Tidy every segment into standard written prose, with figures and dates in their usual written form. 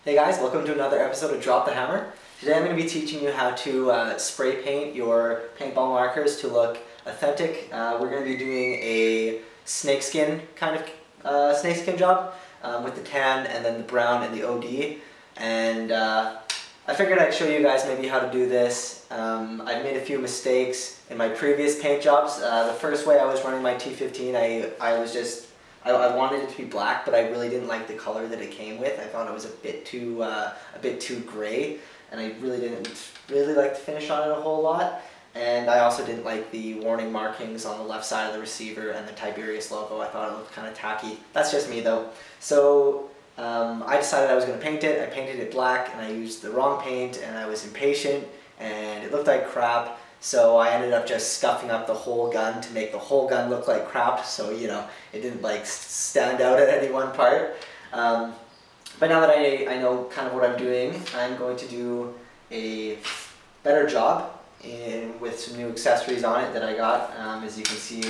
Hey guys, welcome to another episode of Drop the Hammer. Today I'm going to be teaching you how to spray paint your paintball markers to look authentic. We're going to be doing a snakeskin kind of snakeskin job with the tan and then the brown and the OD. And I figured I'd show you guys maybe how to do this. I've made a few mistakes in my previous paint jobs. The first way I was running my T15, I wanted it to be black, but I really didn't like the color that it came with. I thought it was a bit too gray, and I really didn't like the finish on it a whole lot. And I also didn't like the warning markings on the left side of the receiver and the Tiberius logo. I thought it looked kind of tacky. That's just me though. So I decided I was going to paint it. I painted it black, and I used the wrong paint, and I was impatient, and it looked like crap. So I ended up just scuffing up the whole gun to make the whole gun look like crap, so you know, it didn't like stand out at any one part. But now that I know kind of what I'm doing, I'm going to do a better job with some new accessories on it that I got. As you can see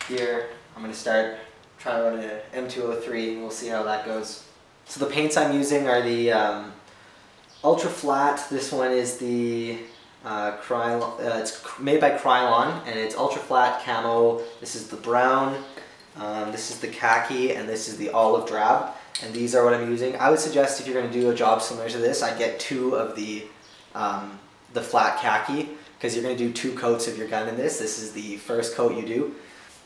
here, I'm going to start trying to run an M203 and we'll see how that goes. So the paints I'm using are the Ultra Flat. This one is the Krylon, it's made by Krylon, and it's ultra flat camo. This is the brown, this is the khaki, and this is the olive drab, and these are what I'm using. I would suggest if you're going to do a job similar to this, I'd get two of the flat khaki, because you're going to do two coats of your gun in this. This is the first coat you do.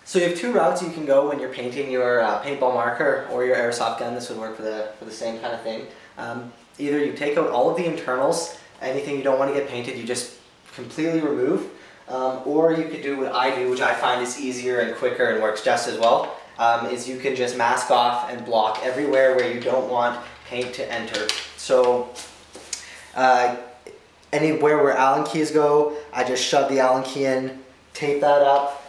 So you have two routes you can go when you're painting your paintball marker or your airsoft gun. This would work for the same kind of thing. Either you take out all of the internals, anything you don't want to get painted, you just completely remove. Or you could do what I do, which I find is easier and quicker and works just as well, is you can just mask off and block everywhere where you don't want paint to enter. So anywhere where Allen keys go, I just shove the Allen key in, tape that up.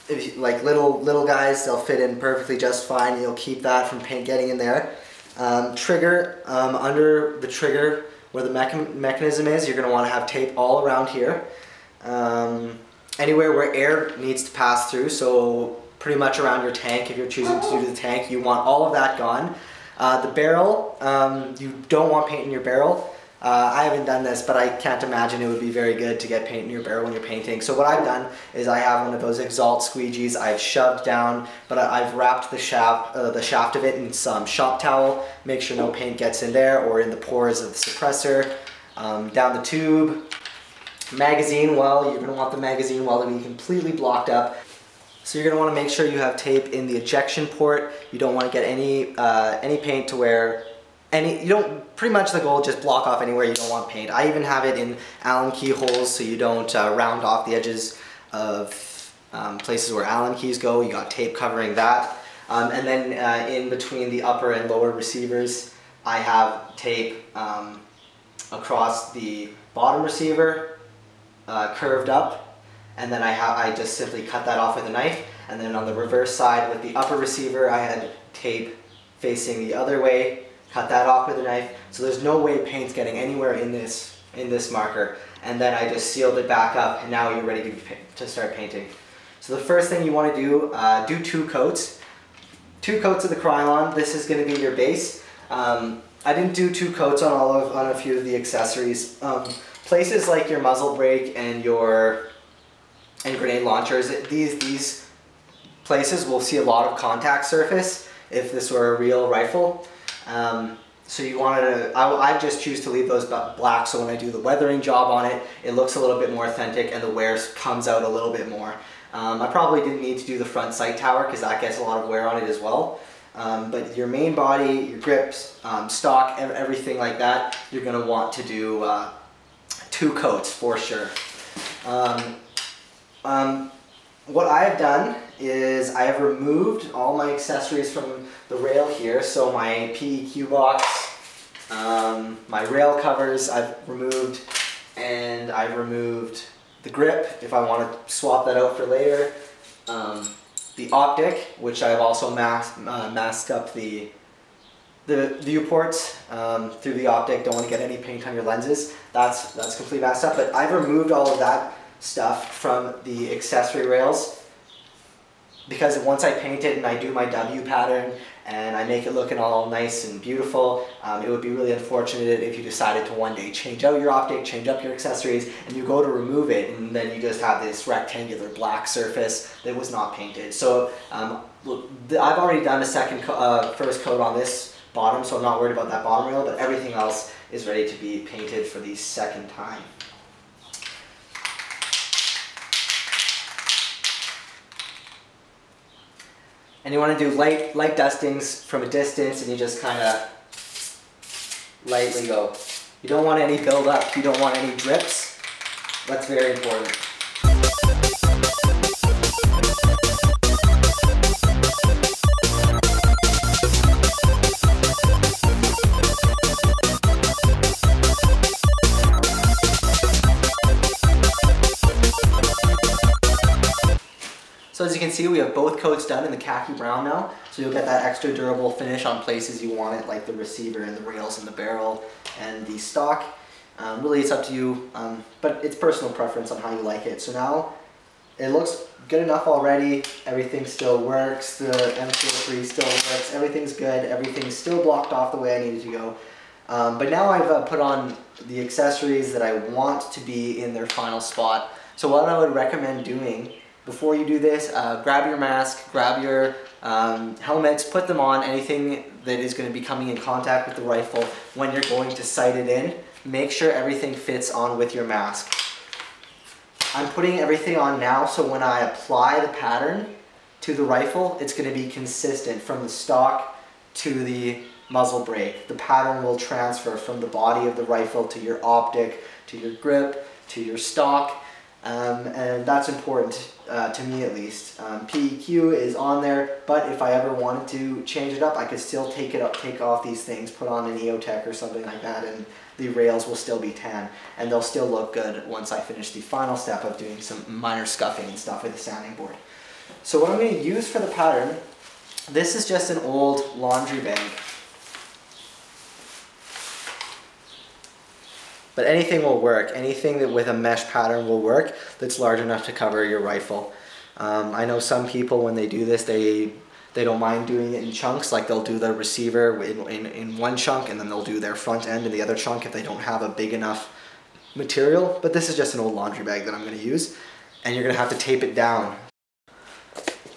If you, like little guys, they'll fit in perfectly just fine. You'll keep that from paint getting in there. Trigger, under the trigger where the mechanism is, you're going to want to have tape all around here. Anywhere where air needs to pass through, so pretty much around your tank, if you're choosing to do the tank, you want all of that gone. The barrel, you don't want paint in your barrel. I haven't done this, but I can't imagine it would be very good to get paint in your barrel when you're painting. So what I've done is I have one of those Exalt squeegees I've shoved down, but I've wrapped the shaft of it in some shop towel, make sure no paint gets in there or in the pores of the suppressor. Down the tube. Magazine well, you're going to want the magazine well to be completely blocked up. So you're going to want to make sure you have tape in the ejection port. You don't want to get any paint to where pretty much the goal, just block off anywhere you don't want paint. I even have it in Allen key holes so you don't round off the edges of places where Allen keys go. You got tape covering that. And then in between the upper and lower receivers, I have tape across the bottom receiver, curved up, and then I just simply cut that off with a knife. And then on the reverse side with the upper receiver, I had tape facing the other way, cut that off with a knife, so there's no way paint's getting anywhere in this marker. And then I just sealed it back up, and now you're ready to start painting. So the first thing you want to do two coats. Two coats of the Krylon. This is going to be your base. I didn't do two coats on a few of the accessories. Places like your muzzle brake and grenade launchers, these places will see a lot of contact surface if this were a real rifle. So you wanted to, I just choose to leave those black, so when I do the weathering job on it, it looks a little bit more authentic and the wear comes out a little bit more. I probably didn't need to do the front sight tower because that gets a lot of wear on it as well. But your main body, your grips, stock, everything like that, you're going to want to do two coats for sure. What I have done is I have removed all my accessories from the rail here. So my PEQ box, my rail covers I've removed, and I've removed the grip if I want to swap that out for later. The optic, which I've also masked up the viewports through the optic. Don't want to get any paint on your lenses. That's completely masked up, but I've removed all of that stuff from the accessory rails. because once I paint it and I do my W pattern and I make it looking all nice and beautiful, it would be really unfortunate if you decided to one day change out your optic, change up your accessories, and you go to remove it and then you just have this rectangular black surface that was not painted. So I've already done a first coat on this bottom, so I'm not worried about that bottom rail, but everything else is ready to be painted for the second time. And you want to do light dustings from a distance, and you just kind of lightly go. You don't want any buildup, you don't want any drips. That's very important. So as you can see, we have both coats done in the khaki brown now, so you'll get that extra durable finish on places you want it, like the receiver and the rails and the barrel and the stock. Really, it's up to you, but it's personal preference on how you like it. So now it looks good enough already. Everything still works. The M03 still works. Everything's good. Everything's still blocked off the way I needed to go. But now I've put on the accessories that I want to be in their final spot. So what I would recommend doing before you do this, grab your mask, grab your helmets, put them on, anything that is going to be coming in contact with the rifle when you're going to sight it in. Make sure everything fits on with your mask. I'm putting everything on now, so when I apply the pattern to the rifle, it's going to be consistent from the stock to the muzzle brake. The pattern will transfer from the body of the rifle to your optic, to your grip, to your stock. And that's important to me, at least. PEQ is on there, but if I ever wanted to change it up, I could still take off these things, put on an EOTech or something like that, and the rails will still be tan, and they'll still look good once I finish the final step of doing some minor scuffing and stuff with the sanding board. So what I'm going to use for the pattern, this is just an old laundry bag. But anything will work. Anything that with a mesh pattern will work that's large enough to cover your rifle. I know some people, when they do this, they don't mind doing it in chunks. Like they'll do their receiver in one chunk, and then they'll do their front end in the other chunk if they don't have a big enough material. But this is just an old laundry bag that I'm going to use, and you're going to have to tape it down.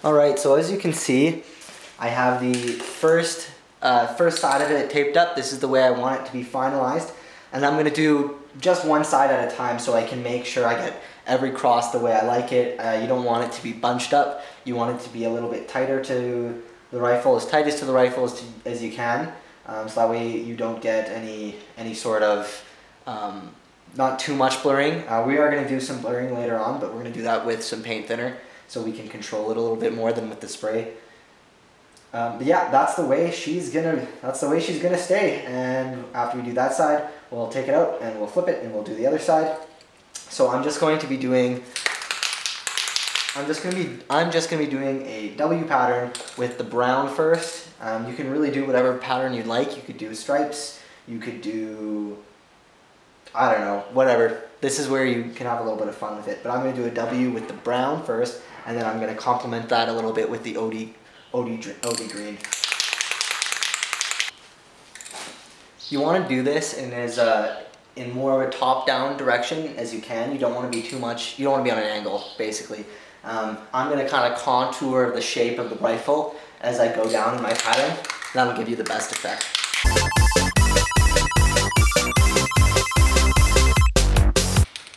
Alright, so as you can see, I have the first side of it taped up. This is the way I want it to be finalized. And I'm going to do just one side at a time so I can make sure I get every cross the way I like it. You don't want it to be bunched up. You want it to be a little bit tighter to the rifle, as tight as to the rifle as you can. So that way you don't get any sort of, not too much blurring. We are going to do some blurring later on, but we're going to do that with some paint thinner so we can control it a little bit more than with the spray. But yeah, that's the way she's gonna stay. And after we do that side, we'll take it out and we'll flip it and we'll do the other side. So I'm just going to be doing a W pattern with the brown first. You can really do whatever pattern you'd like. You could do stripes. You could do, I don't know, whatever. This is where you can have a little bit of fun with it. But I'm going to do a W with the brown first, and then I'm going to complement that a little bit with the OD green. You want to do this in more of a top-down direction as you can. You don't want to be too much, you don't want to be on an angle, basically. I'm going to kind of contour the shape of the rifle as I go down in my pattern. That'll give you the best effect.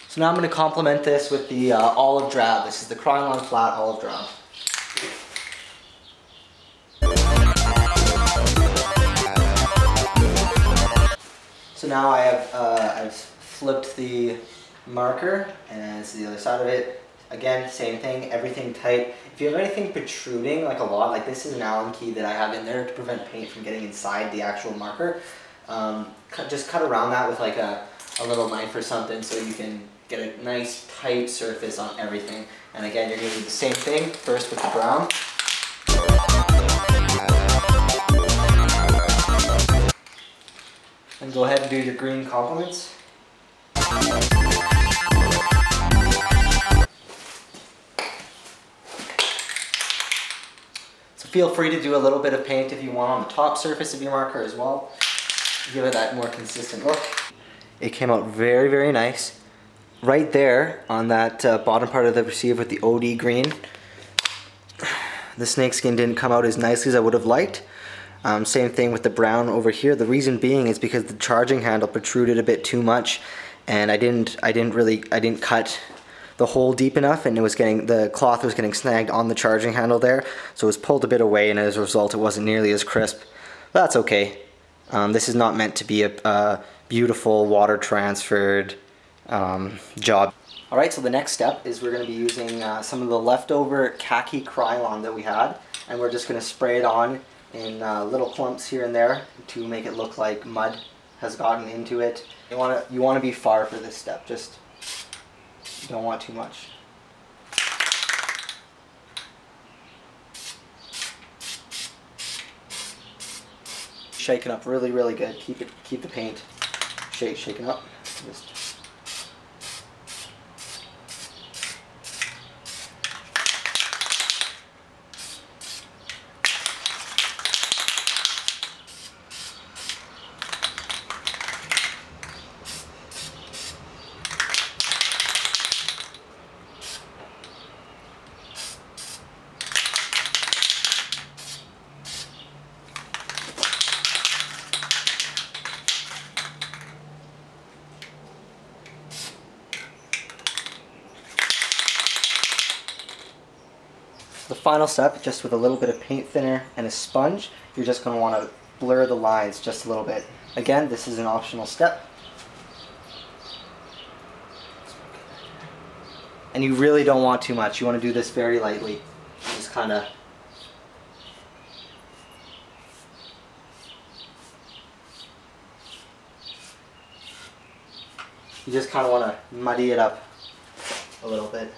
So now I'm going to complement this with the olive drab. This is the Krylon flat olive drab. So now I have I've flipped the marker, and this is the other side of it. Again, same thing, everything tight. If you have anything protruding, like a lot, like this is an Allen key that I have in there to prevent paint from getting inside the actual marker. Just cut around that with like a little knife or something so you can get a nice tight surface on everything. And again, you're going to do the same thing, first with the brown. And go ahead and do your green complements. Feel free to do a little bit of paint if you want on the top surface of your marker as well. Give it that more consistent look. It came out very, very nice. Right there on that bottom part of the receiver with the OD green, the snakeskin didn't come out as nicely as I would have liked. Same thing with the brown over here. The reason being is because the charging handle protruded a bit too much, and I didn't cut the hole deep enough, and the cloth was getting snagged on the charging handle there, so it was pulled a bit away, and as a result it wasn't nearly as crisp. But that's okay. This is not meant to be a beautiful water transferred job. Alright, so the next step is we're going to be using some of the leftover Khaki Krylon that we had, and we're just going to spray it on in little clumps here and there to make it look like mud has gotten into it. You want to be far for this step, just don't want too much. Shake it up really, really good. Keep the paint shaken up. Just the final step, just with a little bit of paint thinner and a sponge, you're just going to want to blur the lines just a little bit. Again, this is an optional step. And you really don't want too much. You want to do this very lightly. Just kind of... You just kind of want to muddy it up a little bit.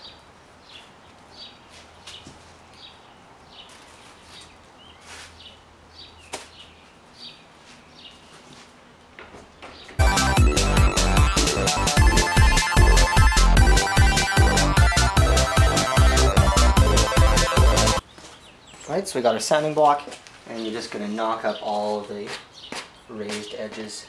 Right, so we got our sanding block, and you're just going to knock up all of the raised edges.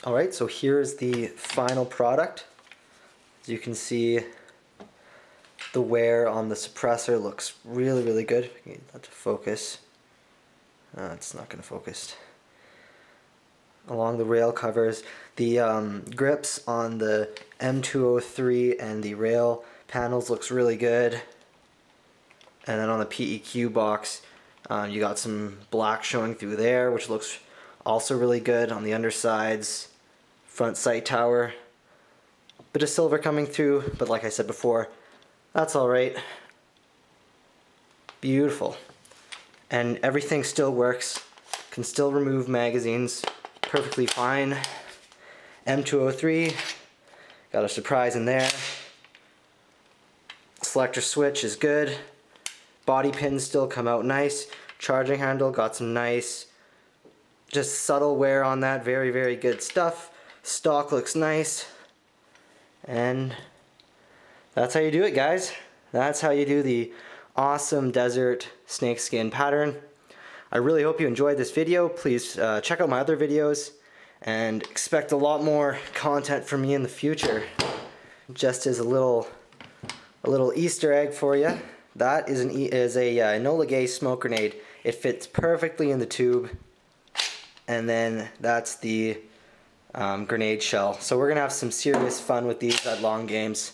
Alright, so here's the final product. As you can see, the wear on the suppressor looks really, really good. Get that to focus. It's not going to focus. Along the rail covers, the grips on the M203 and the rail panels looks really good. And then on the PEQ box, you got some black showing through there, which looks also really good. On the undersides, front sight tower, bit of silver coming through, but like I said before, that's alright. Beautiful. And everything still works. Can still remove magazines perfectly fine. M203, got a surprise in there. Selector switch is good. Body pins still come out nice. Charging handle, got some nice, just subtle wear on that. Very, very good stuff. Stock looks nice. And that's how you do it, guys. That's how you do the awesome desert snakeskin pattern. I really hope you enjoyed this video. Please check out my other videos and expect a lot more content from me in the future. Just as a little Easter egg for you, that is a Enola Gay smoke grenade. It fits perfectly in the tube, and then that's the grenade shell. So we're gonna have some serious fun with these at long games.